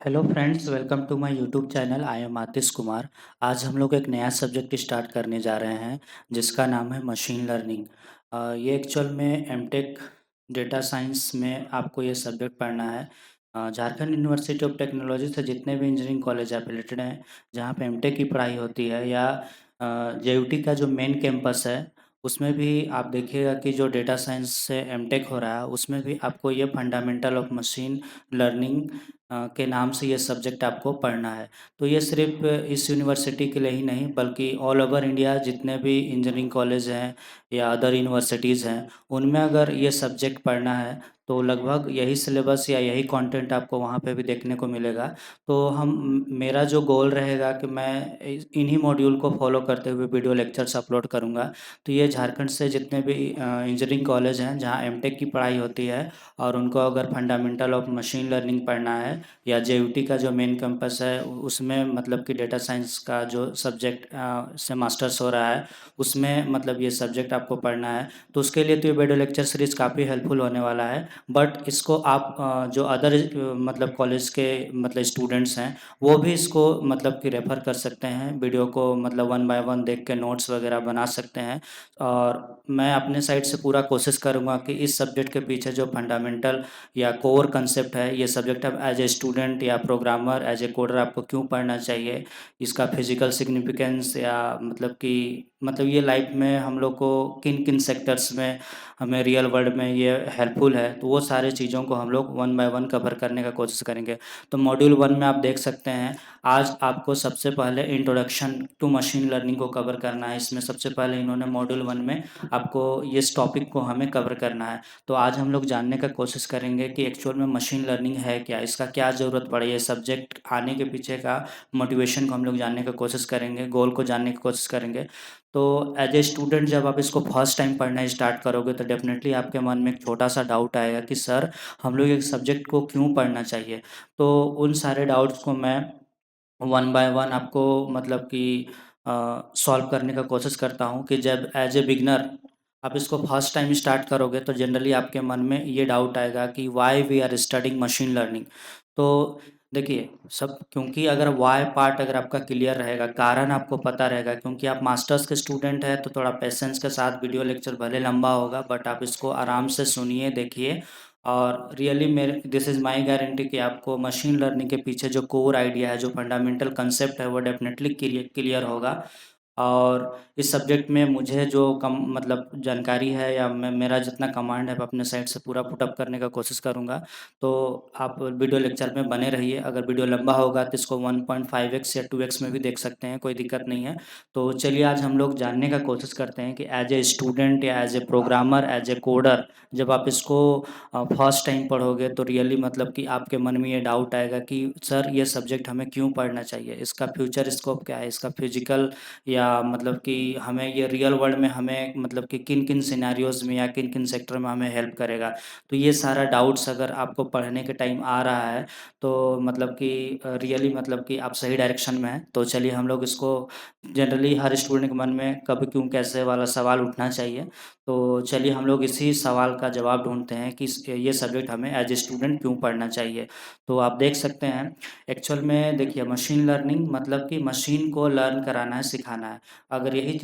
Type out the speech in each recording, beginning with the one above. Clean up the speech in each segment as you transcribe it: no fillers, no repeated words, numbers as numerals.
Hello friends, welcome to my YouTube channel. I am Atish Kumar. आज हम लोग एक नया सब्जेक्ट स्टार्ट करने जा रहे हैं जिसका नाम है मशीन लर्निंग। ये एक्चुअल में एमटेक डेटा साइंस में आपको ये सब्जेक्ट पढ़ना है। झारखंड यूनिवर्सिटी ऑफ टेक्नोलॉजी से जितने भी इंजीनियरिंग कॉलेज एफिलेटेड हैं जहाँ पे एमटेक की पढ़ाई होती है, या जेयूटी का जो मेन कैंपस है उसमें भी आप देखिएगा कि जो डेटा साइंस से एमटेक हो रहा है उसमें भी आपको ये फंडामेंटल ऑफ मशीन लर्निंग के नाम से ये सब्जेक्ट आपको पढ़ना है। तो ये सिर्फ इस यूनिवर्सिटी के लिए ही नहीं बल्कि ऑल ओवर इंडिया जितने भी इंजीनियरिंग कॉलेज हैं या अदर यूनिवर्सिटीज़ हैं उनमें अगर ये सब्जेक्ट पढ़ना है तो लगभग यही सिलेबस या यही कंटेंट आपको वहाँ पे भी देखने को मिलेगा। तो मेरा जो गोल रहेगा कि मैं इन्हीं मॉड्यूल को फॉलो करते हुए वीडियो लेक्चर्स अपलोड करूँगा। तो ये झारखंड से जितने भी इंजीनियरिंग कॉलेज हैं जहाँ एमटेक की पढ़ाई होती है और उनको अगर फंडामेंटल ऑफ मशीन लर्निंग पढ़ना है, या जेयूटी का जो मेन कैंपस है उसमें मतलब कि डेटा साइंस का जो सब्जेक्ट से मास्टर्स हो रहा है उसमें मतलब ये सब्जेक्ट आपको पढ़ना है, तो उसके लिए तो ये वीडियो लेक्चर सीरीज़ काफ़ी हेल्पफुल होने वाला है। बट इसको आप जो अदर मतलब कॉलेज के मतलब स्टूडेंट्स हैं वो भी इसको मतलब कि रेफ़र कर सकते हैं, वीडियो को मतलब वन बाय वन देख के नोट्स वगैरह बना सकते हैं। और मैं अपने साइड से पूरा कोशिश करूँगा कि इस सब्जेक्ट के पीछे जो फंडामेंटल या कोर कंसेप्ट है, ये सब्जेक्ट अब एज ए स्टूडेंट या प्रोग्रामर एज ए कोडर आपको क्यों पढ़ना चाहिए, इसका फिजिकल सिग्निफिकेंस, या मतलब कि मतलब ये लाइफ में हम लोग को किन किन सेक्टर्स में हमें रियल वर्ल्ड में ये हेल्पफुल है, तो वो सारे चीज़ों को हम लोग वन बाय वन कवर करने का कोशिश करेंगे। तो मॉड्यूल वन में आप देख सकते हैं आज आपको सबसे पहले इंट्रोडक्शन टू मशीन लर्निंग को कवर करना है। इसमें सबसे पहले इन्होंने मॉड्यूल वन में आपको इस टॉपिक को हमें कवर करना है। तो आज हम लोग जानने का कोशिश करेंगे कि एक्चुअल में मशीन लर्निंग है क्या, इसका क्या ज़रूरत पड़ी है, सब्जेक्ट आने के पीछे का मोटिवेशन को हम लोग जानने का कोशिश करेंगे, गोल को जानने की कोशिश करेंगे। तो एज ए स्टूडेंट जब आप इसको फर्स्ट टाइम पढ़ना स्टार्ट करोगे तो डेफिनेटली आपके मन में एक छोटा सा डाउट आएगा कि सर हम लोग एक सब्जेक्ट को क्यों पढ़ना चाहिए। तो उन सारे डाउट्स को मैं वन बाय वन आपको मतलब कि सॉल्व करने का कोशिश करता हूँ कि जब एज ए बिगनर आप इसको फर्स्ट टाइम स्टार्ट करोगे तो जनरली आपके मन में ये डाउट आएगा कि why we are studying machine learning. तो देखिए सब, क्योंकि अगर वाई पार्ट अगर आपका क्लियर रहेगा, कारण आपको पता रहेगा, क्योंकि आप मास्टर्स के स्टूडेंट हैं तो थोड़ा पेशेंस के साथ वीडियो लेक्चर भले लंबा होगा बट आप इसको आराम से सुनिए, देखिए। और रियली मेरे दिस इज़ माय गारंटी कि आपको मशीन लर्निंग के पीछे जो कोर आइडिया है, जो फंडामेंटल कंसेप्ट है वो डेफिनेटली क्लियर होगा। और इस सब्जेक्ट में मुझे जो कम मतलब जानकारी है या मैं मेरा जितना कमांड है मैं अपने साइड से पूरा पुट अप करने का कोशिश करूँगा। तो आप वीडियो लेक्चर में बने रहिए। अगर वीडियो लंबा होगा तो इसको 1.5x या 2x में भी देख सकते हैं, कोई दिक्कत नहीं है। तो चलिए आज हम लोग जानने का कोशिश करते हैं कि एज ए स्टूडेंट या as a programmer as a coder जब आप इसको फर्स्ट टाइम पढ़ोगे तो रियली मतलब कि आपके मन में ये डाउट आएगा कि सर ये सब्जेक्ट हमें क्यों पढ़ना चाहिए, इसका फ्यूचर स्कोप क्या है, इसका फिजिकल या मतलब कि हमें ये रियल वर्ल्ड में हमें मतलब कि किन किन सिनेरियोज़ में या किन किन सेक्टर में हमें हेल्प करेगा। तो ये सारा डाउट्स अगर आपको पढ़ने के टाइम आ रहा है तो मतलब कि रियली मतलब कि आप सही डायरेक्शन में हैं। तो चलिए हम लोग इसको, जनरली हर स्टूडेंट के मन में कब क्यों कैसे वाला सवाल उठना चाहिए। तो चलिए हम लोग इसी सवाल का जवाब ढूँढते हैं कि ये सब्जेक्ट हमें एज ए स्टूडेंट क्यों पढ़ना चाहिए। तो आप देख सकते हैं एक्चुअल में देखिए मशीन लर्निंग मतलब कि मशीन को लर्न कराना है, सिखाना है। अगर यही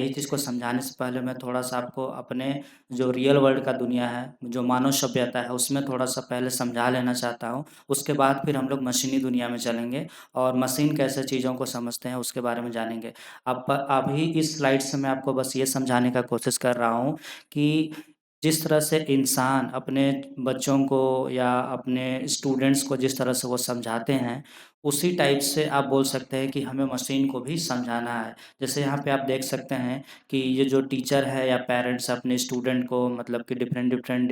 चीज़ को समझाने से पहले मैं थोड़ा-सा आपको अपने जो रियल वर्ल्ड का दुनिया है, जो मानव सभ्यता है उसमें थोड़ा-सा पहले समझा लेना चाहता हूँ। उसके बाद फिर हम लोग मशीनी दुनिया में चलेंगे और मशीन कैसे चीज़ों को समझते हैं उसके बारे में जानेंगे। अब अभी इस स्लाइड से मैं आपको बस ये समझाने का कोशिश कर रहा हूँ कि जिस तरह से इंसान अपने बच्चों को या अपने स्टूडेंट्स को जिस तरह से वो समझाते हैं, उसी टाइप से आप बोल सकते हैं कि हमें मशीन को भी समझाना है। जैसे यहाँ पे आप देख सकते हैं कि ये जो टीचर है या पेरेंट्स अपने स्टूडेंट को मतलब कि डिफरेंट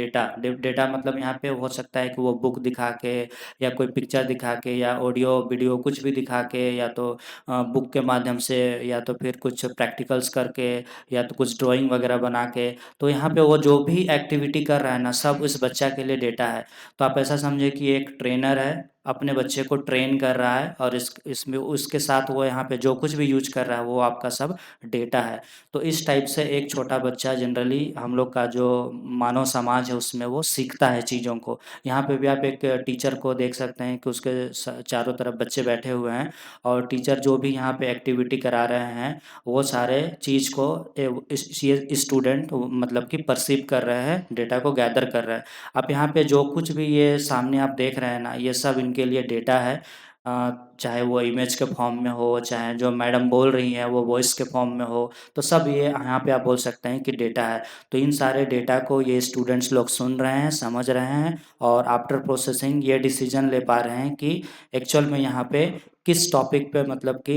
डेटा मतलब यहाँ पे हो सकता है कि वो बुक दिखा के या कोई पिक्चर दिखा के या ऑडियो वीडियो कुछ भी दिखा के, या तो बुक के माध्यम से, या तो फिर कुछ प्रैक्टिकल्स करके, या तो कुछ ड्राइंग वगैरह बना के। तो यहाँ पे वो जो भी एक्टिविटी कर रहा है ना सब उस बच्चा के लिए डेटा है। तो आप ऐसा समझे कि एक ट्रेनर है अपने बच्चे को ट्रेन कर रहा है और इसमें उसके साथ वो यहाँ पे जो कुछ भी यूज कर रहा है वो आपका सब डेटा है। तो इस टाइप से एक छोटा बच्चा जनरली हम लोग का जो मानव समाज है उसमें वो सीखता है चीज़ों को। यहाँ पे भी आप एक टीचर को देख सकते हैं कि उसके चारों तरफ बच्चे बैठे हुए हैं और टीचर जो भी यहाँ पे एक्टिविटी करा रहे हैं वो सारे चीज़ को ये स्टूडेंट मतलब कि परसीव कर रहे हैं, डेटा को गैदर कर रहे हैं। अब यहाँ पे जो कुछ भी ये सामने आप देख रहे हैं ना, ये सब इनके लिए डेटा है। चाहे वो इमेज के फॉर्म में हो, चाहे जो मैडम बोल रही हैं वो वॉइस के फॉर्म में हो, तो सब ये यहाँ पे आप बोल सकते हैं कि डेटा है। तो इन सारे डेटा को ये स्टूडेंट्स लोग सुन रहे हैं, समझ रहे हैं और आफ्टर प्रोसेसिंग ये डिसीजन ले पा रहे हैं कि एक्चुअल में यहाँ पे किस टॉपिक पे मतलब कि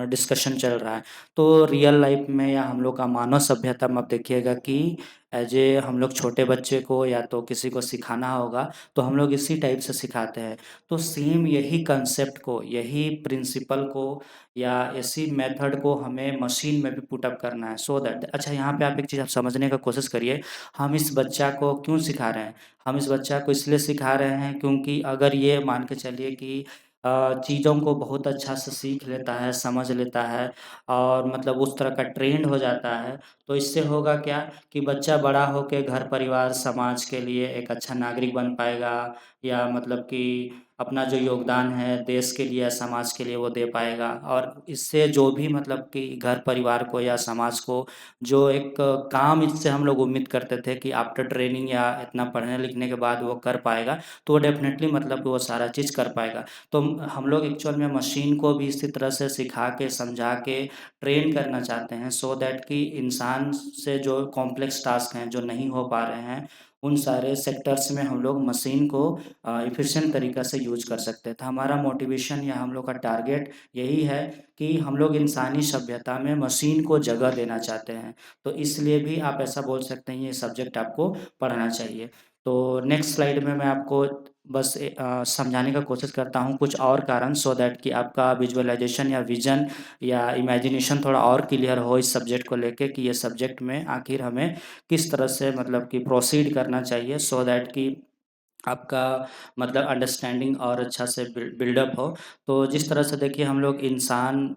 डिस्कशन चल रहा है। तो रियल लाइफ में या हम लोग का मानव सभ्यता में आप देखिएगा कि एज ए हम लोग छोटे बच्चे को या तो किसी को सिखाना होगा तो हम लोग इसी टाइप से सिखाते हैं। तो सेम यही कंसेप्ट को, यही प्रिंसिपल को या इसी मेथड को हमें मशीन में भी पुट अप करना है सो दैट। अच्छा, यहाँ पे आप एक चीज़ आप समझने का कोशिश करिए, हम इस बच्चा को क्यों सिखा रहे हैं? हम इस बच्चा को इसलिए सिखा रहे हैं क्योंकि अगर ये मान के चलिए कि चीज़ों को बहुत अच्छा से सीख लेता है, समझ लेता है और मतलब उस तरह का ट्रेंड हो जाता है, तो इससे होगा क्या कि बच्चा बड़ा होके घर परिवार समाज के लिए एक अच्छा नागरिक बन पाएगा या मतलब कि अपना जो योगदान है देश के लिए या समाज के लिए वो दे पाएगा। और इससे जो भी मतलब कि घर परिवार को या समाज को जो एक काम इससे हम लोग उम्मीद करते थे कि आफ्टर ट्रेनिंग या इतना पढ़ने लिखने के बाद वो कर पाएगा, तो वो डेफिनेटली मतलब कि वो सारा चीज़ कर पाएगा। तो हम लोग एक्चुअल में मशीन को भी इसी तरह से सिखा के समझा के ट्रेन करना चाहते हैं सो दैट कि इंसान से जो कॉम्प्लेक्स टास्क हैं जो नहीं हो पा रहे हैं उन सारे सेक्टर्स में हम लोग मशीन को इफ़िशिएंट तरीक़ा से यूज कर सकते हैं। तो हमारा मोटिवेशन या हम लोग का टारगेट यही है कि हम लोग इंसानी सभ्यता में मशीन को जगह देना चाहते हैं। तो इसलिए भी आप ऐसा बोल सकते हैं ये सब्जेक्ट आपको पढ़ना चाहिए। तो नेक्स्ट स्लाइड में मैं आपको बस समझाने का कोशिश करता हूँ कुछ और कारण सो दैट कि आपका विजुअलाइजेशन या विज़न या इमेजिनेशन थोड़ा और क्लियर हो इस सब्जेक्ट को लेके कि ये सब्जेक्ट में आखिर हमें किस तरह से मतलब कि प्रोसीड करना चाहिए सो दैट कि आपका मतलब अंडरस्टैंडिंग और अच्छा से बिल्डअप हो। तो जिस तरह से देखिए हम लोग इंसान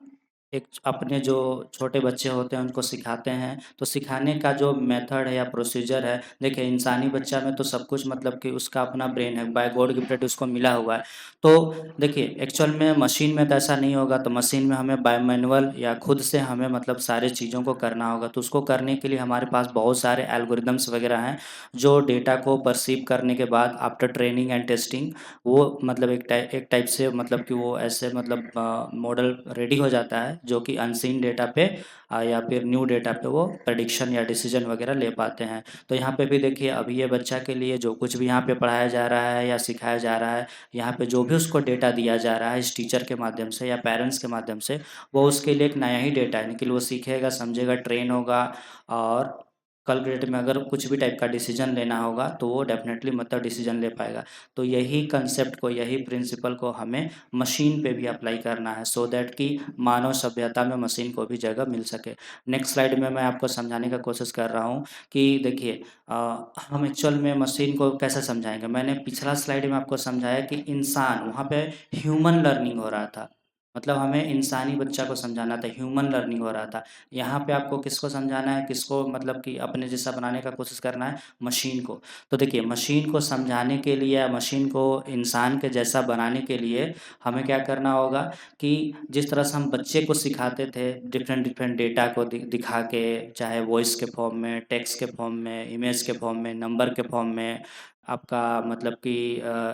एक अपने जो छोटे बच्चे होते हैं उनको सिखाते हैं, तो सिखाने का जो मेथड है या प्रोसीजर है, देखिए इंसानी बच्चा में तो सब कुछ मतलब कि उसका अपना ब्रेन है, बाय गॉड गिफ्टेड उसको मिला हुआ है। तो देखिए एक्चुअल में मशीन में तो ऐसा नहीं होगा, तो मशीन में हमें बाय मैनुअल या खुद से हमें मतलब सारे चीज़ों को करना होगा। तो उसको करने के लिए हमारे पास बहुत सारे एल्गोरिदम्स वगैरह हैं जो डेटा को परसीव करने के बाद आफ्टर ट्रेनिंग एंड टेस्टिंग वो मतलब एक टाइप से मतलब कि वो ऐसे मतलब मॉडल रेडी हो जाता है जो कि अनसीन डेटा पे या फिर न्यू डेटा पे वो प्रेडिक्शन या डिसीजन वगैरह ले पाते हैं। तो यहाँ पे भी देखिए अभी ये बच्चा के लिए जो कुछ भी यहाँ पे पढ़ाया जा रहा है या सिखाया जा रहा है, यहाँ पे जो भी उसको डेटा दिया जा रहा है इस टीचर के माध्यम से या पेरेंट्स के माध्यम से, वो उसके लिए एक नया ही डेटा है, लेकिन वो सीखेगा, समझेगा, ट्रेन होगा और कल के डेट में अगर कुछ भी टाइप का डिसीजन लेना होगा तो वो डेफिनेटली मतलब डिसीजन ले पाएगा। तो यही कंसेप्ट को, यही प्रिंसिपल को हमें मशीन पे भी अप्लाई करना है सो दैट कि मानव सभ्यता में मशीन को भी जगह मिल सके। नेक्स्ट स्लाइड में मैं आपको समझाने का कोशिश कर रहा हूँ कि देखिए हम एक्चुअल में मशीन को कैसे समझाएंगे। मैंने पिछला स्लाइड में आपको समझाया कि इंसान वहाँ पे ह्यूमन लर्निंग हो रहा था, मतलब हमें इंसानी बच्चा को समझाना था, ह्यूमन लर्निंग हो रहा था। यहाँ पे आपको किसको समझाना है, किसको मतलब कि अपने जैसा बनाने का कोशिश करना है, मशीन को। तो देखिए मशीन को समझाने के लिए या मशीन को इंसान के जैसा बनाने के लिए हमें क्या करना होगा कि जिस तरह से हम बच्चे को सिखाते थे डिफरेंट डिफरेंट डेटा को दिखा के, चाहे वॉइस के फॉर्म में, टेक्स्ट के फॉर्म में, इमेज के फॉर्म में, नंबर के फॉर्म में, आपका मतलब कि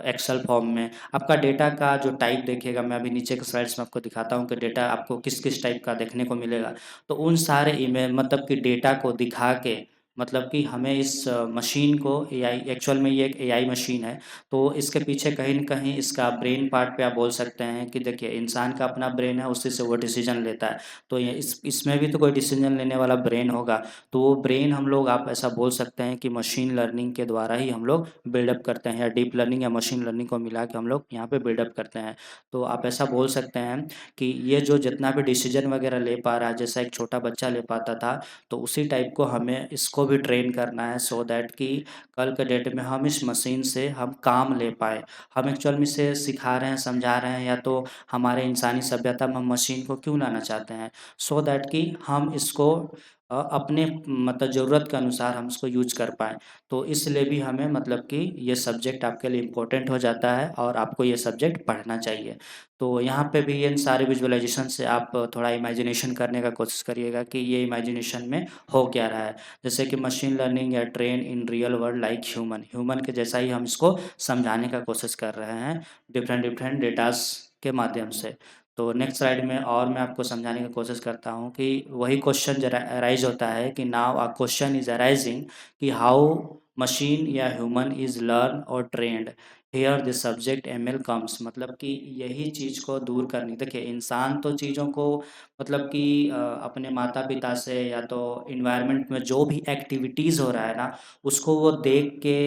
एक्सेल फॉर्म में, आपका डेटा का जो टाइप देखिएगा, मैं अभी नीचे के स्लाइड्स में आपको दिखाता हूँ कि डेटा आपको किस किस टाइप का देखने को मिलेगा। तो उन सारे इमेज मतलब कि डेटा को दिखा के मतलब कि हमें इस मशीन को एआई, एक्चुअल में ये एक एआई मशीन है, तो इसके पीछे कहीं न कहीं इसका ब्रेन पार्ट पे आप बोल सकते हैं कि देखिए इंसान का अपना ब्रेन है, उसी से वो डिसीजन लेता है। तो ये इसमें भी तो कोई डिसीजन लेने वाला ब्रेन होगा, तो वो ब्रेन हम लोग आप ऐसा बोल सकते हैं कि मशीन लर्निंग के द्वारा ही हम लोग बिल्डअप करते हैं या डीप लर्निंग या मशीन लर्निंग को मिला के हम लोग यहाँ पे बिल्डअप करते हैं। तो आप ऐसा बोल सकते हैं कि ये जो जितना भी डिसीजन वगैरह ले पा रहा है जैसा एक छोटा बच्चा ले पाता था, तो उसी टाइप को हमें इसको को भी ट्रेन करना है सो दैट कि कल के डेट में हम इस मशीन से हम काम ले पाएँ। हम एक्चुअल में इसे सिखा रहे हैं, समझा रहे हैं या तो हमारे इंसानी सभ्यता में हम मशीन को क्यों लाना चाहते हैं? सो दैट कि हम इसको अपने मतलब ज़रूरत के अनुसार हम इसको यूज़ कर पाएँ। तो इसलिए भी हमें मतलब कि ये सब्जेक्ट आपके लिए इम्पोर्टेंट हो जाता है और आपको ये सब्जेक्ट पढ़ना चाहिए। तो यहाँ पे भी इन सारे विजुअलाइज़ेशन से आप थोड़ा इमेजिनेशन करने का कोशिश करिएगा कि ये इमेजिनेशन में हो क्या रहा है। जैसे कि मशीन लर्निंग या train in real world like human, human के जैसा ही हम इसको समझाने का कोशिश कर रहे हैं डिफरेंट डेटास के माध्यम से। तो नेक्स्ट स्लाइड में और मैं आपको समझाने की कोशिश करता हूँ कि वही क्वेश्चन जरा अराइज होता है कि now a question is arising कि हाउ मशीन या ह्यूमन इज लर्न और trained here the subject ML comes. मतलब कि यही चीज़ को दूर करनी, देखिए इंसान तो चीज़ों को मतलब कि अपने माता पिता से या तो इन्वायरमेंट में जो भी एक्टिविटीज़ हो रहा है ना उसको वो देख के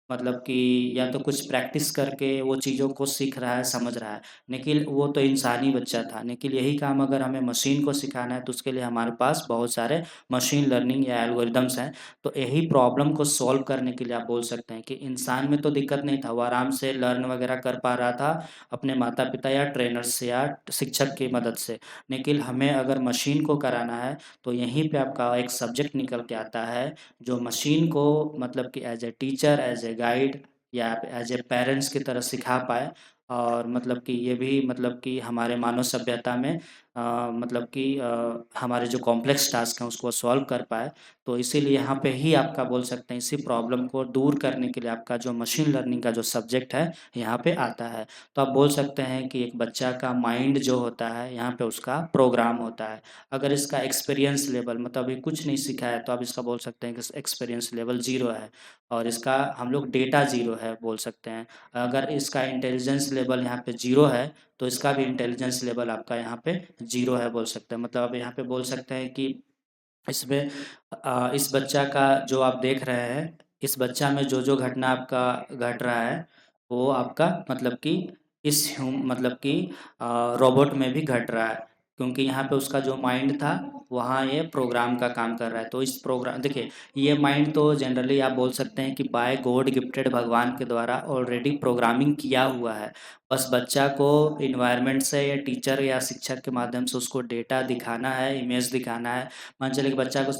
मतलब कि या तो कुछ प्रैक्टिस करके वो चीज़ों को सीख रहा है, समझ रहा है। लेकिन वो तो इंसानी बच्चा था, लेकिन यही काम अगर हमें मशीन को सिखाना है तो उसके लिए हमारे पास बहुत सारे मशीन लर्निंग या एल्गोरिदम्स हैं। तो यही प्रॉब्लम को सॉल्व करने के लिए आप बोल सकते हैं कि इंसान में तो दिक्कत नहीं था, वो आराम से लर्न वगैरह कर पा रहा था अपने माता-पिता या ट्रेनर से या शिक्षक की मदद से। लेकिन हमें अगर मशीन को कराना है तो यहीं पे आपका एक सब्जेक्ट निकल के आता है जो मशीन को मतलब कि as a teacher, as a guide या एज़ ए पेरेंट्स की तरह सिखा पाए। और मतलब कि ये भी मतलब कि हमारे मानव सभ्यता में मतलब कि हमारे जो कॉम्प्लेक्स टास्क हैं उसको सॉल्व कर पाए। तो इसीलिए यहाँ पे ही आपका बोल सकते हैं इसी प्रॉब्लम को दूर करने के लिए आपका जो मशीन लर्निंग का जो सब्जेक्ट है यहाँ पे आता है। तो आप बोल सकते हैं कि एक बच्चा का माइंड जो होता है यहाँ पे उसका प्रोग्राम होता है। अगर इसका एक्सपीरियंस लेवल मतलब अभी कुछ नहीं सीखा है तो आप इसका बोल सकते हैं कि एक्सपीरियंस लेवल 0 है और इसका हम लोग डेटा 0 है बोल सकते हैं। अगर इसका इंटेलिजेंस लेवल यहाँ पे 0 है तो इसका भी इंटेलिजेंस लेवल आपका यहाँ पे 0 है बोल सकते हैं। मतलब आप यहाँ पे बोल सकते हैं कि इसमें इस बच्चा का जो आप देख रहे हैं, इस बच्चा में जो घटना आपका घट रहा है वो आपका मतलब कि इस मतलब कि रोबोट में भी घट रहा है। क्योंकि यहाँ पे उसका जो माइंड था वहाँ ये प्रोग्राम का काम कर रहा है। तो इस प्रोग्राम देखिए ये माइंड तो जनरली आप बोल सकते हैं कि बाय गॉड गिफ्टेड, भगवान के द्वारा ऑलरेडी प्रोग्रामिंग किया हुआ है। बस बच्चा को इन्वायरमेंट से या टीचर या शिक्षक के माध्यम से उसको डेटा दिखाना है, इमेज दिखाना है। मान चलिए कि बच्चा को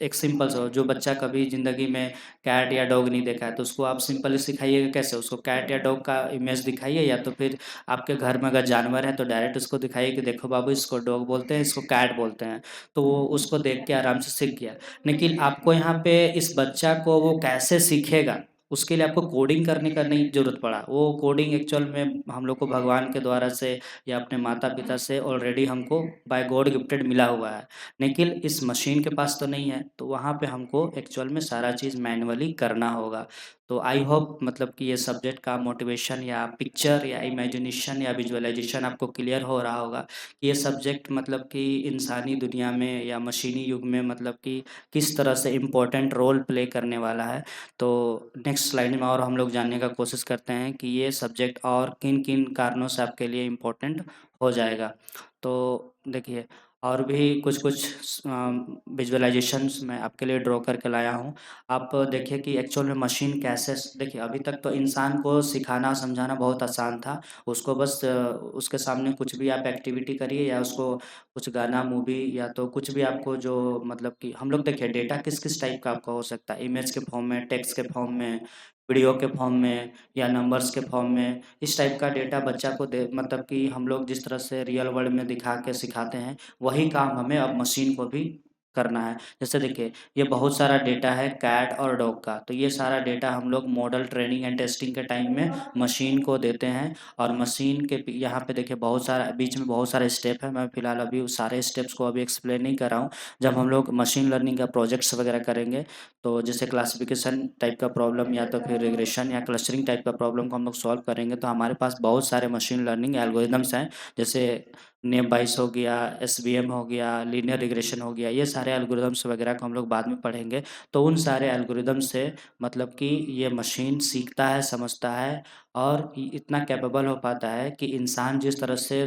एक सिंपल सा जो बच्चा कभी ज़िंदगी में कैट या डॉग नहीं देखा है तो उसको आप सिंपली सिखाइएगा कैसे, उसको कैट या डॉग का इमेज दिखाइए या तो फिर आपके घर में अगर जानवर है तो डायरेक्ट उसको दिखाइए कि देखो बाबू इसको डॉग बोलते हैं, इसको कैट बोलते हैं। तो वो उसको देख के आराम से सीख गया। लेकिन आपको यहाँ पे इस बच्चा को वो कैसे सीखेगा उसके लिए आपको कोडिंग करने का नहीं ज़रूरत पड़ा। वो कोडिंग एक्चुअल में हम लोग को भगवान के द्वारा से या अपने माता-पिता से ऑलरेडी हमको बाय गॉड गिफ्टेड मिला हुआ है। लेकिन इस मशीन के पास तो नहीं है, तो वहाँ पे हमको एक्चुअल में सारा चीज़ मैनुअली करना होगा। तो आई होप मतलब कि ये सब्जेक्ट का मोटिवेशन या पिक्चर या इमेजिनेशन या विजुअलाइज़ेशन आपको क्लियर हो रहा होगा। कि ये सब्जेक्ट मतलब कि इंसानी दुनिया में या मशीनी युग में मतलब कि किस तरह से इम्पोर्टेंट रोल प्ले करने वाला है। तो नेक्स्ट स्लाइड में और हम लोग जानने का कोशिश करते हैं कि ये सब्जेक्ट और किन-किन कारणों से आपके लिए इम्पोर्टेंट हो जाएगा। तो देखिए और भी कुछ-कुछ विजुअलाइज़ेशंस मैं आपके लिए ड्रॉ करके लाया हूँ। आप देखिए कि एक्चुअल में मशीन कैसे देखिए अभी तक तो इंसान को सिखाना समझाना बहुत आसान था। उसको बस उसके सामने कुछ भी आप एक्टिविटी करिए या उसको कुछ गाना, मूवी या तो कुछ भी आपको जो मतलब कि हम लोग देखिए डेटा किस-किस टाइप का आपका हो सकता है, इमेज के फॉर्म में, टेक्स्ट के फॉर्म में, वीडियो के फॉर्म में या नंबर्स के फॉर्म में। इस टाइप का डेटा बच्चा को दे मतलब कि हम लोग जिस तरह से रियल वर्ल्ड में दिखा के सिखाते हैं, वही काम हमें अब मशीन को भी करना है। जैसे देखिए, ये बहुत सारा डेटा है कैट और डॉग का, तो ये सारा डेटा हम लोग मॉडल ट्रेनिंग एंड टेस्टिंग के टाइम में मशीन को देते हैं और मशीन के यहाँ पे देखिए बहुत सारा बीच में बहुत सारे स्टेप है। मैं फ़िलहाल अभी उस सारे स्टेप्स को अभी एक्सप्लेन नहीं कर रहा हूँ। जब हम लोग मशीन लर्निंग का प्रोजेक्ट्स वगैरह करेंगे, तो जैसे क्लासिफिकेशन टाइप का प्रॉब्लम या तो फिर रिग्रेशन या क्लस्टरिंग टाइप का प्रॉब्लम को हम लोग सॉल्व करेंगे, तो हमारे पास बहुत सारे मशीन लर्निंग एल्गोरिदम्स हैं। जैसे नेव बाइस हो गया, एसवीएम हो गया, लीनियर रिग्रेशन हो गया, ये सारे सारे एल्गोरिदम्स वगैरह को हम लोग बाद में पढ़ेंगे। तो उन सारे एल्गोरिदम से मतलब कि ये मशीन सीखता है, समझता है और इतना कैपेबल हो पाता है कि इंसान जिस तरह से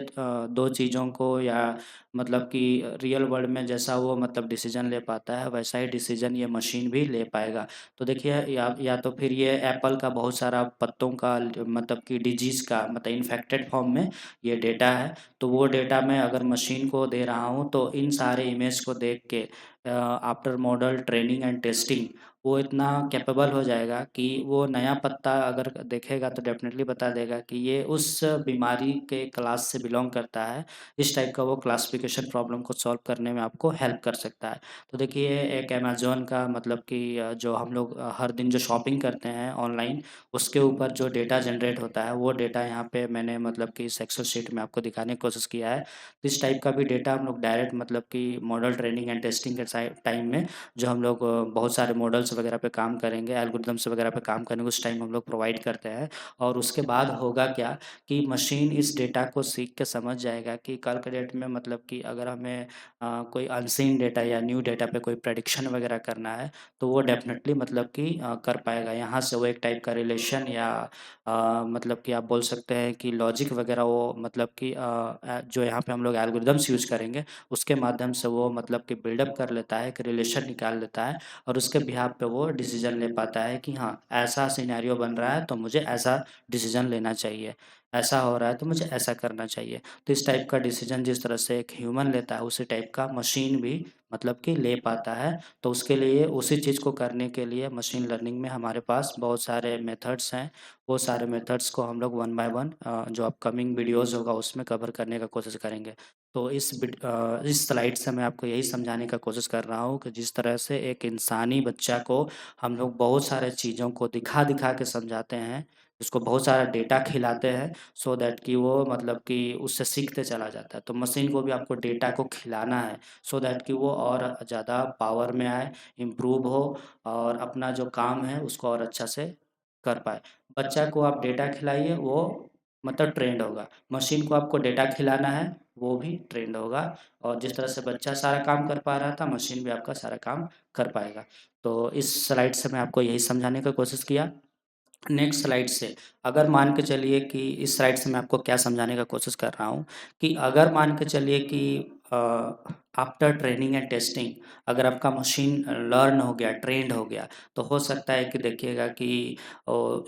दो चीज़ों को या मतलब कि रियल वर्ल्ड में जैसा वो मतलब डिसीजन ले पाता है, वैसा ही डिसीजन ये मशीन भी ले पाएगा। तो देखिए या तो फिर ये एप्पल का बहुत सारा पत्तों का मतलब कि डिजीज़ का मतलब इन्फेक्टेड फॉर्म में ये डेटा है, तो वो डेटा मैं अगर मशीन को दे रहा हूँ तो इन सारे इमेज को देख के after model training and testing वो इतना कैपेबल हो जाएगा कि वो नया पत्ता अगर देखेगा तो डेफिनेटली बता देगा कि ये उस बीमारी के क्लास से बिलोंग करता है। इस टाइप का वो क्लासिफिकेशन प्रॉब्लम को सॉल्व करने में आपको हेल्प कर सकता है। तो देखिए एक अमेज़न का मतलब कि जो हम लोग हर दिन जो शॉपिंग करते हैं ऑनलाइन, उसके ऊपर जो डेटा जनरेट होता है, वो डेटा यहाँ पे मैंने मतलब कि इस एक्सेल शीट में आपको दिखाने की कोशिश किया है। तो इस टाइप का भी डेटा हम लोग डायरेक्ट मतलब कि मॉडल ट्रेनिंग एंड टेस्टिंग के टाइम में जो हम लोग बहुत सारे मॉडल्स वगैरह पे काम करेंगे, एल्गोरिदम्स वगैरह पे काम करेंगे, उस टाइम हम लोग प्रोवाइड करते हैं। और उसके बाद होगा क्या कि मशीन इस डेटा को सीख के समझ जाएगा कि कल के डेट में मतलब कि अगर हमें कोई अनसीन डेटा या न्यू डेटा पे कोई प्रेडिक्शन वगैरह करना है, तो वो डेफ़िनेटली मतलब कि कर पाएगा। यहाँ से वो एक टाइप का रिलेशन या मतलब कि आप बोल सकते हैं कि लॉजिक वगैरह वो मतलब कि जो यहाँ पे हम लोग एल्गोरिदम्स यूज़ करेंगे, उसके माध्यम से वो मतलब कि बिल्डअप कर लेता है, एक रिलेशन निकाल लेता है और उसके बिहाफ़ पे वो डिसीज़न ले पाता है कि हाँ, ऐसा सिनेरियो बन रहा है तो मुझे ऐसा डिसीज़न लेना चाहिए। ऐसा हो रहा है तो मुझे ऐसा करना चाहिए। तो इस टाइप का डिसीज़न जिस तरह से एक ह्यूमन लेता है, उसी टाइप का मशीन भी मतलब कि ले पाता है। तो उसके लिए उसी चीज़ को करने के लिए मशीन लर्निंग में हमारे पास बहुत सारे मेथड्स हैं। वो सारे मेथड्स को हम लोग वन बाय वन जो अपकमिंग वीडियोज़ होगा उसमें कवर करने का कोशिश करेंगे। तो इस स्लाइड से मैं आपको यही समझाने का कोशिश कर रहा हूँ कि जिस तरह से एक इंसानी बच्चा को हम लोग बहुत सारे चीज़ों को दिखा-दिखा के समझाते हैं, उसको बहुत सारा डेटा खिलाते हैं सो दैट कि वो मतलब कि उससे सीखते चला जाता है। तो मशीन को भी आपको डेटा को खिलाना है सो दैट कि वो और ज़्यादा पावर में आए, इम्प्रूव हो और अपना जो काम है उसको और अच्छा से कर पाए। बच्चा को आप डेटा खिलाइए वो मतलब ट्रेंड होगा। मशीन को आपको डेटा खिलाना है, वो भी ट्रेंड होगा और जिस तरह से बच्चा सारा काम कर पा रहा था, मशीन भी आपका सारा काम कर पाएगा। तो इस स्लाइड से मैं आपको यही समझाने का कोशिश किया। नेक्स्ट स्लाइड से अगर मान के चलिए कि इस स्लाइड से मैं आपको क्या समझाने का कोशिश कर रहा हूँ कि अगर मान के चलिए कि आफ्टर ट्रेनिंग एंड टेस्टिंग अगर आपका मशीन लर्न हो गया, ट्रेंड हो गया, तो हो सकता है कि देखिएगा कि